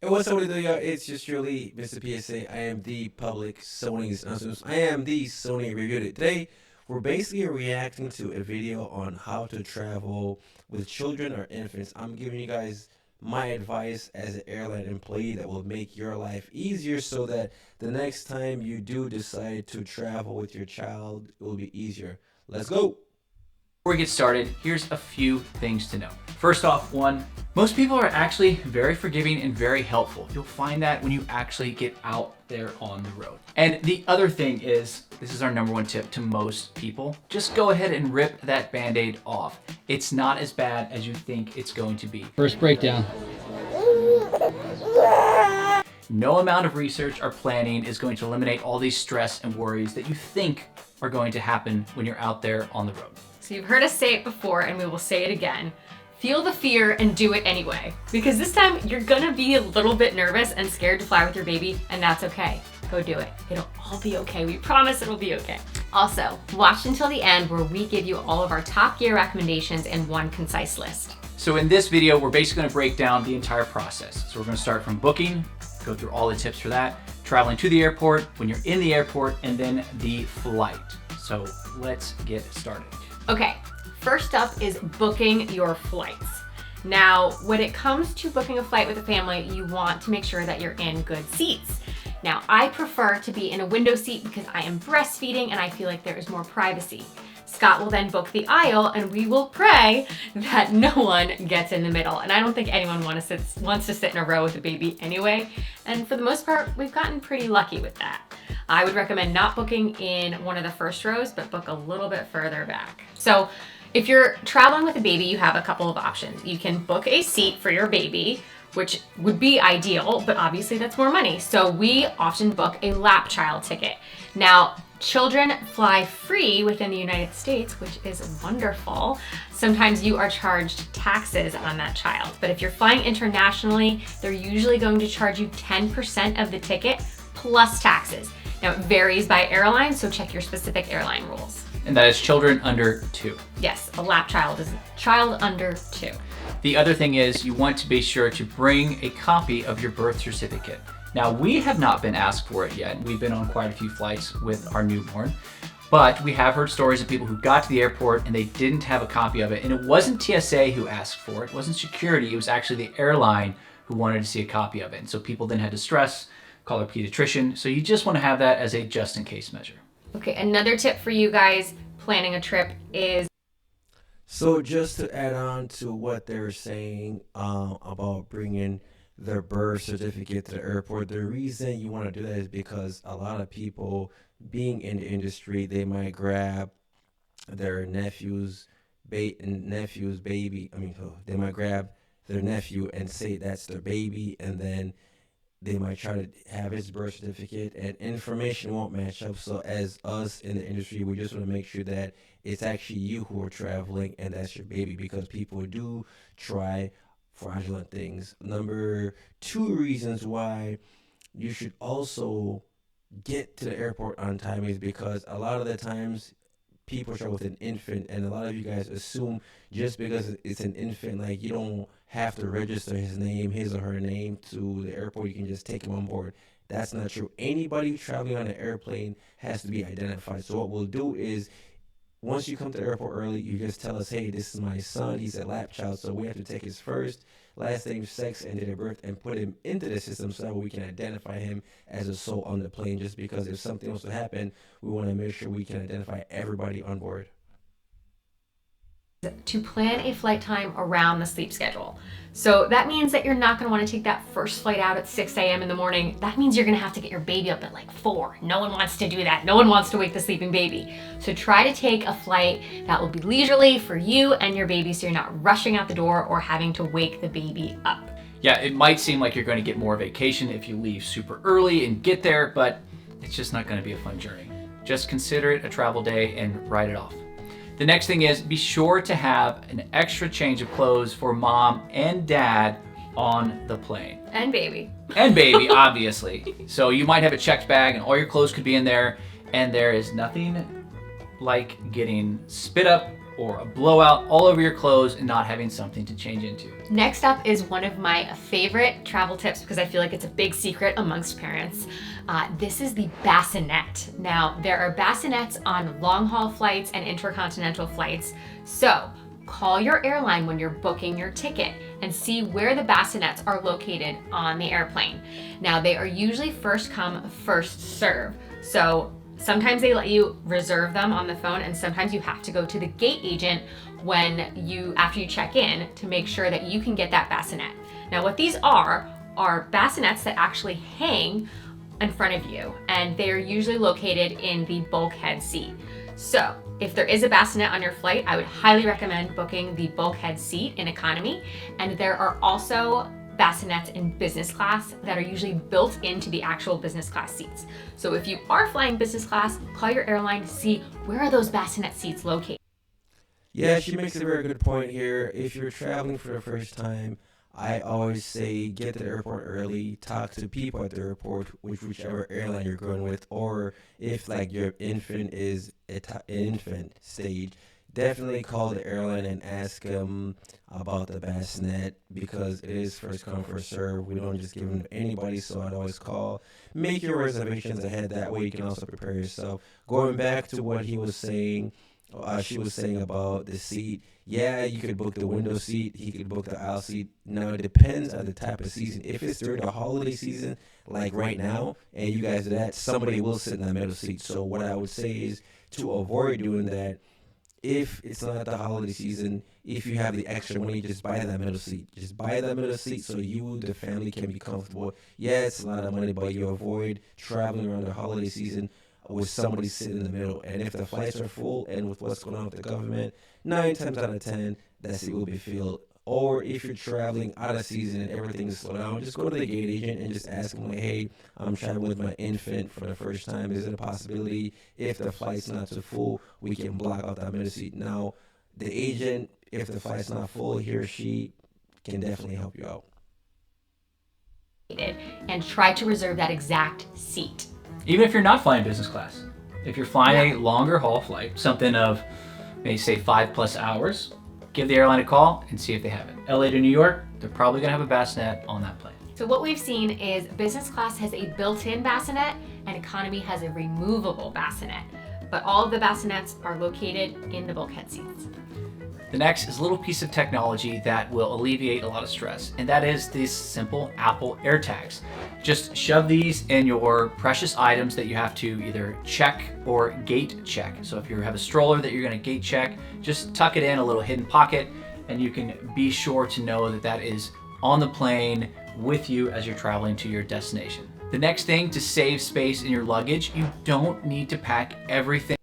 Hey, what's up, what it do, y'all? It's just truly Mr. PSA. I am the public Sony's announcement. I am the Sony review. Today, we're basically reacting to a video on how to travel with children or infants. I'm giving you guys my advice as an airline employee that will make your life easier so that the next time you do decide to travel with your child, it will be easier. Let's go. Before we get started, here's a few things to know. First off, one, most people are actually very forgiving and very helpful. You'll find that when you actually get out there on the road. And the other thing is, this is our number one tip to most people, just go ahead and rip that Band-Aid off. It's not as bad as you think it's going to be. First breakdown. No amount of research or planning is going to eliminate all these stress and worries that you think are going to happen when you're out there on the road. So you've heard us say it before and we will say it again. Feel the fear and do it anyway. Because this time you're gonna be a little bit nervous and scared to fly with your baby, and that's okay. Go do it. It'll all be okay. We promise it'll be okay. Also, watch until the end where we give you all of our top gear recommendations in one concise list. So in this video, we're basically gonna break down the entire process. So we're gonna start from booking, go through all the tips for that, traveling to the airport, when you're in the airport, and then the flight. So let's get started. Okay, first up is booking your flights. Now, when it comes to booking a flight with a family, you want to make sure that you're in good seats. Now, I prefer to be in a window seat because I am breastfeeding and I feel like there is more privacy. Scott will then book the aisle and we will pray that no one gets in the middle. And I don't think anyone wants to sit in a row with a baby anyway. And for the most part, we've gotten pretty lucky with that. I would recommend not booking in one of the first rows, but book a little bit further back. So if you're traveling with a baby, you have a couple of options. You can book a seat for your baby, which would be ideal, but obviously that's more money. So we often book a lap child ticket. Now, children fly free within the United States, which is wonderful. Sometimes you are charged taxes on that child, but if you're flying internationally, they're usually going to charge you 10% of the ticket plus taxes. Now it varies by airline, so check your specific airline rules. And that is children under 2. Yes, a lap child is a child under 2. The other thing is you want to be sure to bring a copy of your birth certificate. Now, we have not been asked for it yet. We've been on quite a few flights with our newborn, but we have heard stories of people who got to the airport and they didn't have a copy of it. And it wasn't TSA who asked for it. It wasn't security. It was actually the airline who wanted to see a copy of it. And so people then had to stress, call their pediatrician. So you just want to have that as a just in case measure. Okay, another tip for you guys planning a trip is So just to add on to what they're saying about bringing their birth certificate to the airport, the reason you want to do that is because a lot of people being in the industry, they might grab their nephew's baby. They might grab their nephew and say that's their baby, and then they might try to have his birth certificate and information won't match up. So as us in the industry, we just want to make sure that it's actually you who are traveling and that's your baby, because people do try fraudulent things. Number 2 reasons why you should also get to the airport on time is because a lot of the times people travel with an infant, and a lot of you guys assume just because it's an infant, like you don't have to register his or her name to the airport. You can just take him on board. That's not true. Anybody traveling on an airplane has to be identified. So what we'll do is, once you come to the airport early, you just tell us, hey, this is my son. He's a lap child, so we have to take his first, last name, sex, and date of birth, and put him into the system so that we can identify him as a soul on the plane. Just because if something else would happen, we want to make sure we can identify everybody on board. to plan a flight time around the sleep schedule. So that means that you're not going to want to take that first flight out at 6 a.m. in the morning. That means you're going to have to get your baby up at like 4. No one wants to do that. No one wants to wake the sleeping baby. So try to take a flight that will be leisurely for you and your baby so you're not rushing out the door or having to wake the baby up. Yeah, it might seem like you're going to get more vacation if you leave super early and get there, but it's just not going to be a fun journey. Just consider it a travel day and write it off. The next thing is be sure to have an extra change of clothes for mom and dad on the plane. And baby. And baby, obviously. So you might have a checked bag and all your clothes could be in there, and there is nothing like getting spit up or a blowout all over your clothes and not having something to change into. Next up is one of my favorite travel tips because I feel like it's a big secret amongst parents. This is the bassinet. Now, there are bassinets on long haul flights and intercontinental flights. So call your airline when you're booking your ticket and see where the bassinets are located on the airplane. Now, they are usually first come, first serve. So sometimes they let you reserve them on the phone, and sometimes you have to go to the gate agent after you check in to make sure that you can get that bassinet. Now, what these are bassinets that actually hang in front of you, and they're usually located in the bulkhead seat. So if there is a bassinet on your flight, I would highly recommend booking the bulkhead seat in economy. And there are also bassinets in business class that are usually built into the actual business class seats. So if you are flying business class, call your airline to see where are those bassinet seats located. Yeah, she makes a very good point here. If you're traveling for the first time, I always say get to the airport early, talk to people at the airport, whichever airline you're going with, or if like your infant is infant stage, definitely call the airline and ask them about the bassinet because it is first come first serve. We don't just give them to anybody, so I'd always call. Make your reservations ahead. That way you can also prepare yourself. Going back to what he was saying. She was saying about the seat. Yeah, you could book the window seat. He could book the aisle seat. Now, it depends on the type of season. If it's during the holiday season, like right now, and you guys do that, somebody will sit in the middle seat. So what I would say is to avoid doing that, if it's not the holiday season, if you have the extra money, just buy that middle seat. Just buy that middle seat so you, the family, can be comfortable. Yeah, it's a lot of money, but you avoid traveling around the holiday season with somebody sitting in the middle. And if the flights are full and with what's going on with the government, 9 times out of 10, that seat will be filled. Or if you're traveling out of season and everything is slowed down, just go to the gate agent and just ask them, like, hey, I'm traveling with my infant for the first time. Is it a possibility if the flight's not too full, we can block out that middle seat? Now, the agent, if the flight's not full, he or she can definitely help you out. And try to reserve that exact seat. Even if you're not flying business class. If you're flying a longer haul flight, something of maybe say 5+ hours, give the airline a call and see if they have it. LA to New York, they're probably gonna have a bassinet on that plane. So what we've seen is business class has a built-in bassinet and economy has a removable bassinet. But all of the bassinets are located in the bulkhead seats. The next is a little piece of technology that will alleviate a lot of stress, and that is these simple Apple AirTags. Just shove these in your precious items that you have to either check or gate check. So if you have a stroller that you're going to gate check, just tuck it in a little hidden pocket, and you can be sure to know that that is on the plane with you as you're traveling to your destination. The next thing, to save space in your luggage, you don't need to pack everything.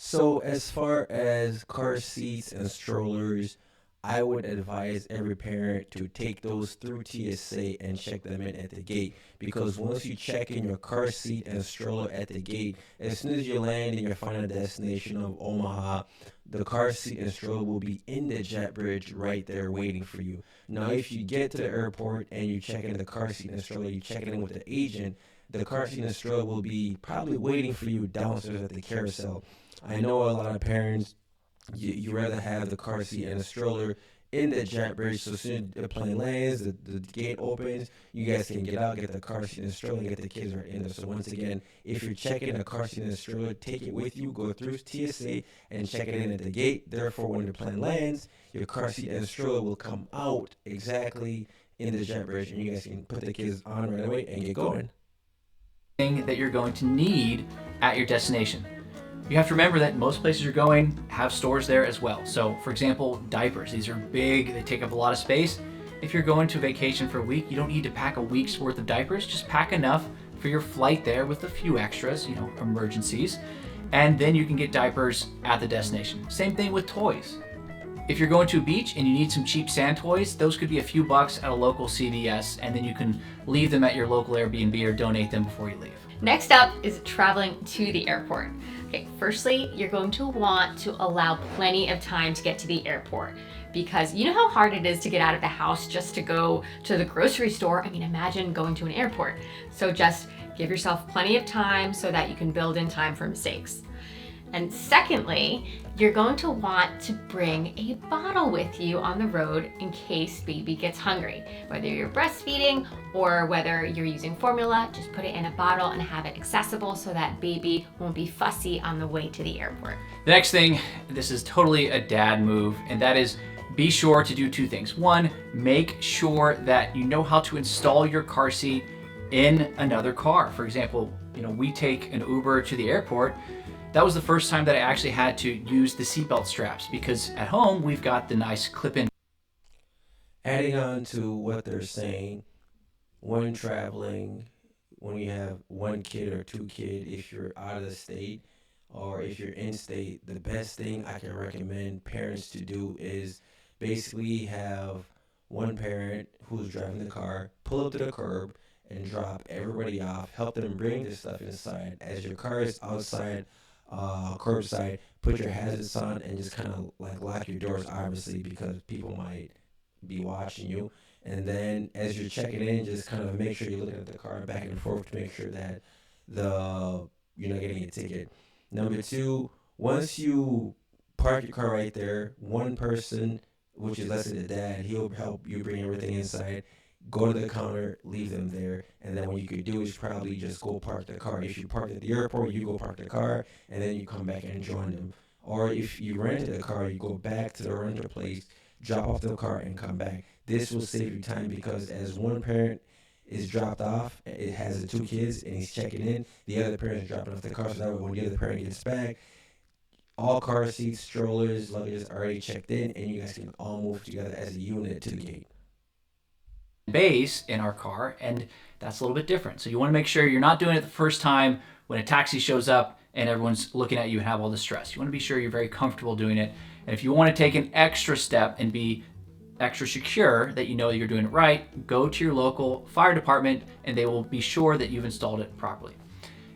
So as far as car seats and strollers, I would advise every parent to take those through TSA and check them in at the gate, because once you check in your car seat and stroller at the gate, as soon as you land in your final destination of Omaha, the car seat and stroller will be in the jet bridge right there waiting for you. Now, if you get to the airport and you check in the car seat and stroller, you check it in with the agent, the car seat and stroller will be probably waiting for you downstairs at the carousel. I know a lot of parents, you rather have the car seat and the stroller in the jet bridge, so as soon as the plane lands, the gate opens, you guys can get out, get the car seat and the stroller, and get the kids right in there. So once again, if you're checking a car seat and a stroller, take it with you, go through TSA and check it in at the gate. Therefore, when the plane lands, your car seat and stroller will come out exactly in the jet bridge, and you guys can put the kids on right away and get going. That you're going to need at your destination. You have to remember that most places you're going have stores there as well. So for example, diapers, these are big, they take up a lot of space. If you're going to vacation for a week, you don't need to pack a week's worth of diapers, just pack enough for your flight there with a few extras, emergencies, and then you can get diapers at the destination. Same thing with toys. If you're going to a beach and you need some cheap sand toys, those could be a few bucks at a local CVS, and then you can leave them at your local Airbnb or donate them before you leave. Next up is traveling to the airport. Okay, firstly, you're going to want to allow plenty of time to get to the airport, because you know how hard it is to get out of the house just to go to the grocery store. I mean, imagine going to an airport. So just give yourself plenty of time so that you can build in time for mistakes. And secondly, you're going to want to bring a bottle with you on the road in case baby gets hungry. Whether you're breastfeeding or whether you're using formula, just put it in a bottle and have it accessible so that baby won't be fussy on the way to the airport. The next thing, this is totally a dad move, and that is be sure to do two things. One, make sure that you know how to install your car seat in another car. For example, we take an Uber to the airport. That was the first time that I actually had to use the seatbelt straps, because at home we've got the nice clip-in. Adding on to what they're saying, when traveling, when you have one kid or two kids, if you're out of the state or if you're in state, the best thing I can recommend parents to do is basically have one parent who's driving the car pull up to the curb and drop everybody off, help them bring the stuff inside. As your car is outside, curbside, put your hazards on and just kind of like lock your doors, obviously, because people might be watching you. And then as you're checking in, just kind of make sure you're looking at the car back and forth to make sure that you're not getting a ticket. Number two, once you park your car right there, one person, which is let's say the dad, he'll help you bring everything inside. Go to the counter, leave them there, and then what you could do is probably just go park the car. If you park at the airport, you go park the car, and then you come back and join them. Or if you rented a car, you go back to the rental place, drop off the car, and come back. This will save you time because as one parent is dropped off, it has the two kids, and he's checking in, the other parent is dropping off the car, so that way when the other parent gets back, all car seats, strollers, luggage are already checked in, and you guys can all move together as a unit to the gate. Base in our car, and that's a little bit different. So you want to make sure you're not doing it the first time when a taxi shows up and everyone's looking at you and have all the stress. You want to be sure you're very comfortable doing it. And if you want to take an extra step and be extra secure that you know you're doing it right, go to your local fire department and they will be sure that you've installed it properly.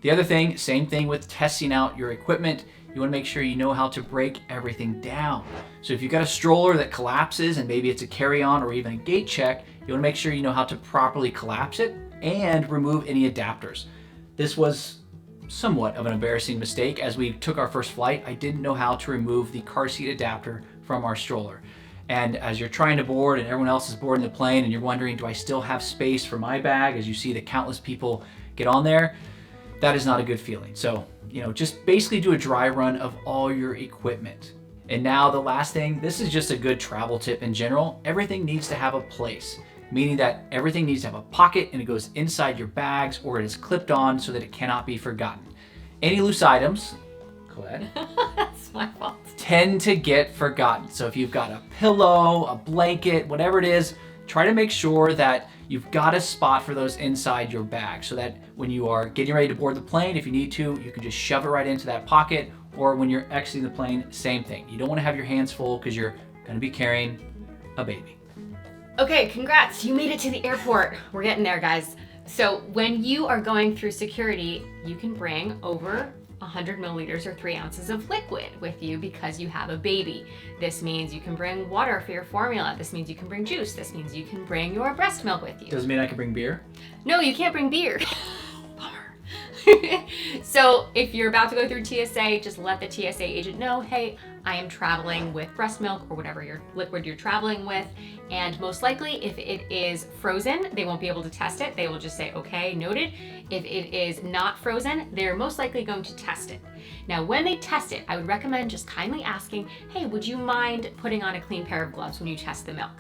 The other thing, same thing with testing out your equipment. You want to make sure you know how to break everything down. So if you've got a stroller that collapses and maybe it's a carry-on or even a gate check, you want to make sure you know how to properly collapse it and remove any adapters. This was somewhat of an embarrassing mistake. As we took our first flight, I didn't know how to remove the car seat adapter from our stroller. And as you're trying to board and everyone else is boarding the plane and you're wondering, do I still have space for my bag? As you see the countless people get on there, that is not a good feeling. So, just basically do a dry run of all your equipment. And now the last thing, this is just a good travel tip in general. Everything needs to have a place, meaning that everything needs to have a pocket and it goes inside your bags or it is clipped on so that it cannot be forgotten. Any loose items, Colette, That's my fault. tend to get forgotten. So if you've got a pillow, a blanket, whatever it is, try to make sure that you've got a spot for those inside your bag so that when you are getting ready to board the plane, if you need to, you can just shove it right into that pocket, or when you're exiting the plane, same thing. You don't want to have your hands full because you're going to be carrying a baby. Okay, congrats. You made it to the airport. We're getting there, guys. So when you are going through security, you can bring over 100 milliliters or 3 ounces of liquid with you because you have a baby. This means you can bring water for your formula. This means you can bring juice. This means you can bring your breast milk with you. Doesn't mean I can bring beer. No, you can't bring beer. Bummer. So if you're about to go through TSA, just let the TSA agent know, hey, I am traveling with breast milk or whatever your liquid you're traveling with. And most likely, if it is frozen, they won't be able to test it. They will just say, okay, noted. If it is not frozen, they're most likely going to test it. Now, when they test it, I would recommend just kindly asking, hey, would you mind putting on a clean pair of gloves when you test the milk?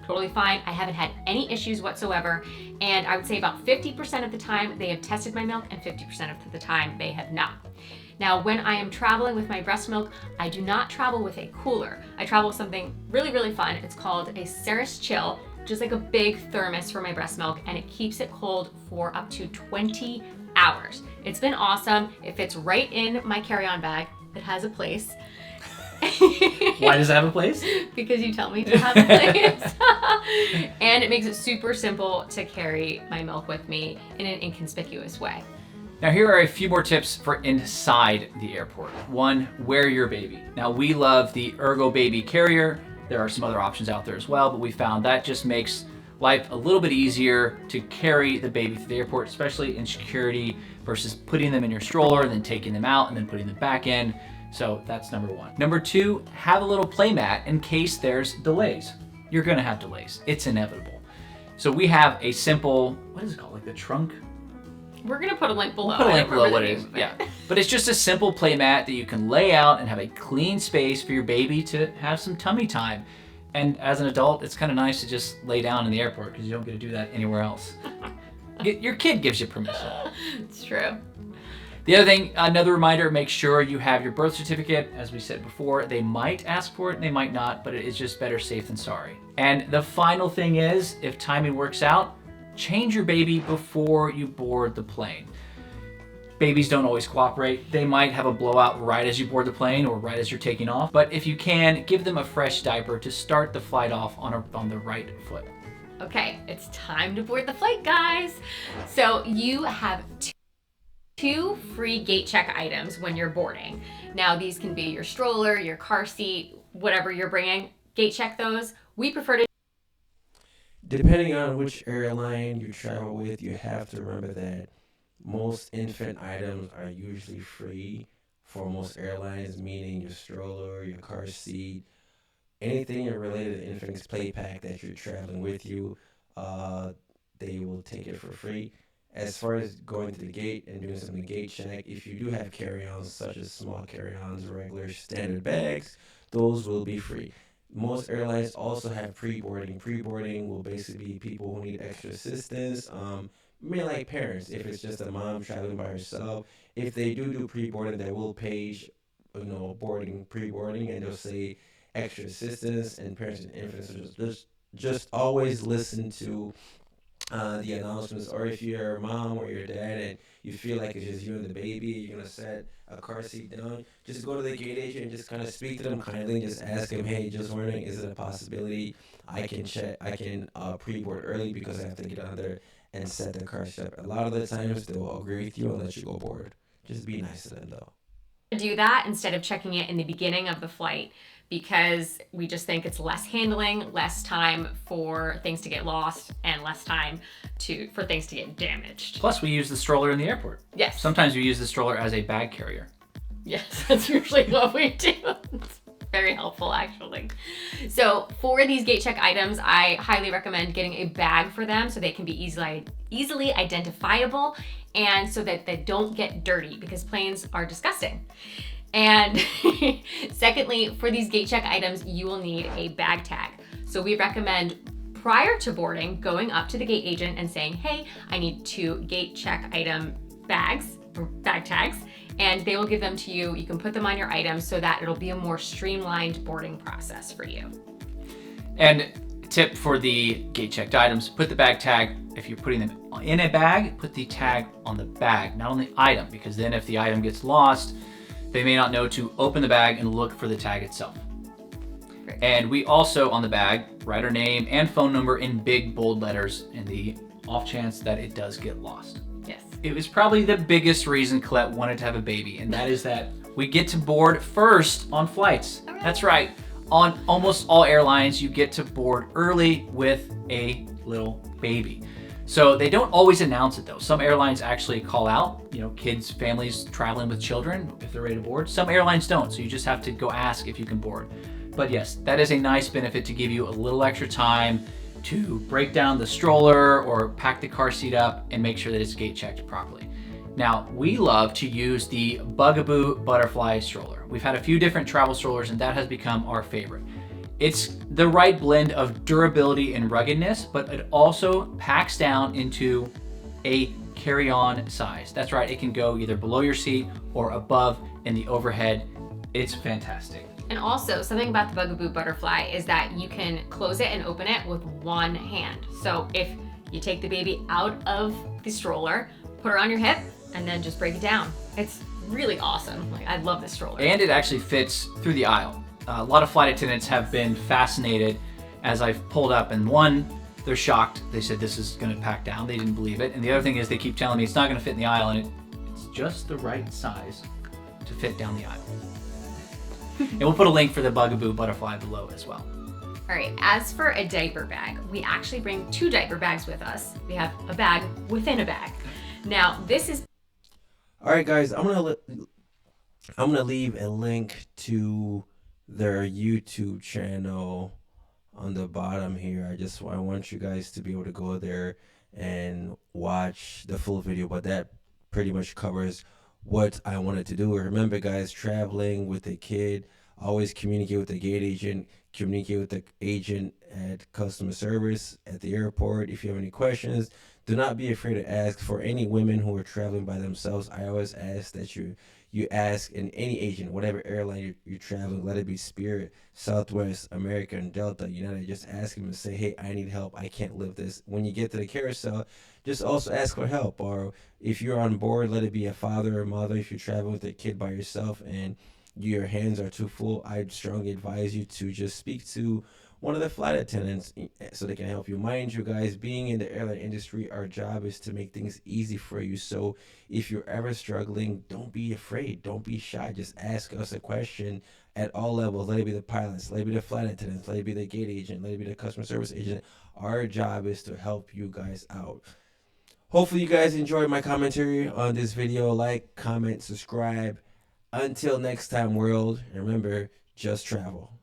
Totally fine. I haven't had any issues whatsoever. And I would say about 50% of the time they have tested my milk and 50% of the time they have not. Now, when I am traveling with my breast milk, I do not travel with a cooler. I travel with something really, really fun. It's called a Ceres Chill, just like a big thermos for my breast milk, and it keeps it cold for up to 20 hours. It's been awesome. It fits right in my carry-on bag. It has a place. Why does it have a place? Because you tell me to have a place. And it makes it super simple to carry my milk with me in an inconspicuous way. Now here are a few more tips for inside the airport. One, wear your baby. Now we love the Ergo Baby Carrier. There are some other options out there as well, but we found that just makes life a little bit easier to carry the baby through the airport, especially in security versus putting them in your stroller and then taking them out and then putting them back in. So that's number one. Number two, have a little play mat in case there's delays. You're gonna have delays. It's inevitable. So we have a simple, what is it called? Like the trunk? We're gonna put a link below. We'll put a link below I don't what it remember is. the name Yeah. of it. But it's just a simple play mat that you can lay out and have a clean space for your baby to have some tummy time. And as an adult, it's kind of nice to just lay down in the airport because you don't get to do that anywhere else. Your kid gives you permission. It's true. The other thing, another reminder, make sure you have your birth certificate. As we said before, they might ask for it and they might not, but it's just better safe than sorry. And the final thing is, if timing works out, change your baby before you board the plane. Babies don't always cooperate. They might have a blowout right as you board the plane or right as you're taking off. But if you can, give them a fresh diaper to start the flight off on the right foot. Okay, it's time to board the flight, guys. So you have two free gate check items when you're boarding. Now these can be your stroller, your car seat, whatever you're bringing. Gate check those. We prefer to. Depending on which airline you travel with, you have to remember that most infant items are usually free for most airlines, meaning your stroller, your car seat, anything related to infant's play pack that you're traveling with you, they will take it for free. As far as going to the gate and doing some gate check, if you do have carry-ons such as small carry-ons, regular standard bags, those will be free. Most airlines also have pre-boarding. Pre-boarding will basically be people who need extra assistance, maybe like parents. If it's just a mom traveling by herself, if they do pre-boarding, they will page, pre-boarding, and they'll say extra assistance. And parents and infants just always listen to the announcements. Or if you're a mom or your dad and you feel like it's just you and the baby, you're gonna set a car seat down, just go to the gate agent and just kind of speak to them kindly and just ask them, hey, just wondering, is it a possibility I can pre-board early because I have to get on there and set the car seat up. A lot of the times they'll agree with you and let you go board. Just be nice to them though. Do that instead of checking it in the beginning of the flight, because we just think it's less handling, less time for things to get lost, and less time for things to get damaged. Plus, we use the stroller in the airport. Yes. Sometimes we use the stroller as a bag carrier. Yes, that's usually what we do. It's very helpful, actually. So for these gate check items, I highly recommend getting a bag for them so they can be easily identifiable and so that they don't get dirty, because planes are disgusting. And secondly, for these gate check items, you will need a bag tag. So we recommend prior to boarding, going up to the gate agent and saying, hey, I need 2 gate check item bags or bag tags, and they will give them to you. You can put them on your items so that it'll be a more streamlined boarding process for you. And tip for the gate checked items, put the bag tag, if you're putting them in a bag, put the tag on the bag, not on the item, because then if the item gets lost, they may not know to open the bag and look for the tag itself. Great. And we also, on the bag, write our name and phone number in big bold letters in the off chance that it does get lost. Yes. It was probably the biggest reason Colette wanted to have a baby, and that is that we get to board first on flights. All right. That's right. On almost all airlines, you get to board early with a little baby. So they don't always announce it though. Some airlines actually call out, kids, families traveling with children if they're ready to board. Some airlines don't, so you just have to go ask if you can board. But yes, that is a nice benefit to give you a little extra time to break down the stroller or pack the car seat up and make sure that it's gate checked properly. Now, we love to use the Bugaboo Butterfly stroller. We've had a few different travel strollers and that has become our favorite. It's the right blend of durability and ruggedness, but it also packs down into a carry-on size. That's right, it can go either below your seat or above in the overhead. It's fantastic. And also, something about the Bugaboo Butterfly is that you can close it and open it with one hand. So if you take the baby out of the stroller, put her on your hip, and then just break it down. It's really awesome. I love this stroller. And it actually fits through the aisle. A lot of flight attendants have been fascinated as I've pulled up, and one, they're shocked. They said this is going to pack down. They didn't believe it. And the other thing is they keep telling me it's not going to fit in the aisle, and it's just the right size to fit down the aisle. And we'll put a link for the Bugaboo Butterfly below as well. All right, as for a diaper bag, we actually bring 2 diaper bags with us. We have a bag within a bag. Now, this is All right, guys, I'm gonna leave a link to their YouTube channel on the bottom here. I want you guys to be able to go there and watch the full video, but that pretty much covers what I wanted to do. Remember, guys, traveling with a kid, always communicate with the gate agent, communicate with the agent at customer service at the airport. If you have any questions, do not be afraid to ask. For any women who are traveling by themselves, I always ask that you ask in any agent, whatever airline you're traveling, let it be Spirit, Southwest, American, Delta, United. Just ask them and say, hey, I need help. I can't live this. When you get to the carousel, just also ask for help. Or if you're on board, let it be a father or mother. If you're traveling with a kid by yourself and your hands are too full, I strongly advise you to just speak to one of the flight attendants so they can help you. Mind you, guys, being in the airline industry, our job is to make things easy for you. So if you're ever struggling, don't be afraid. Don't be shy. Just ask us a question at all levels. Let it be the pilots, let it be the flight attendants, let it be the gate agent, let it be the customer service agent. Our job is to help you guys out. Hopefully you guys enjoyed my commentary on this video. Like, comment, subscribe. Until next time, world, and remember, just travel.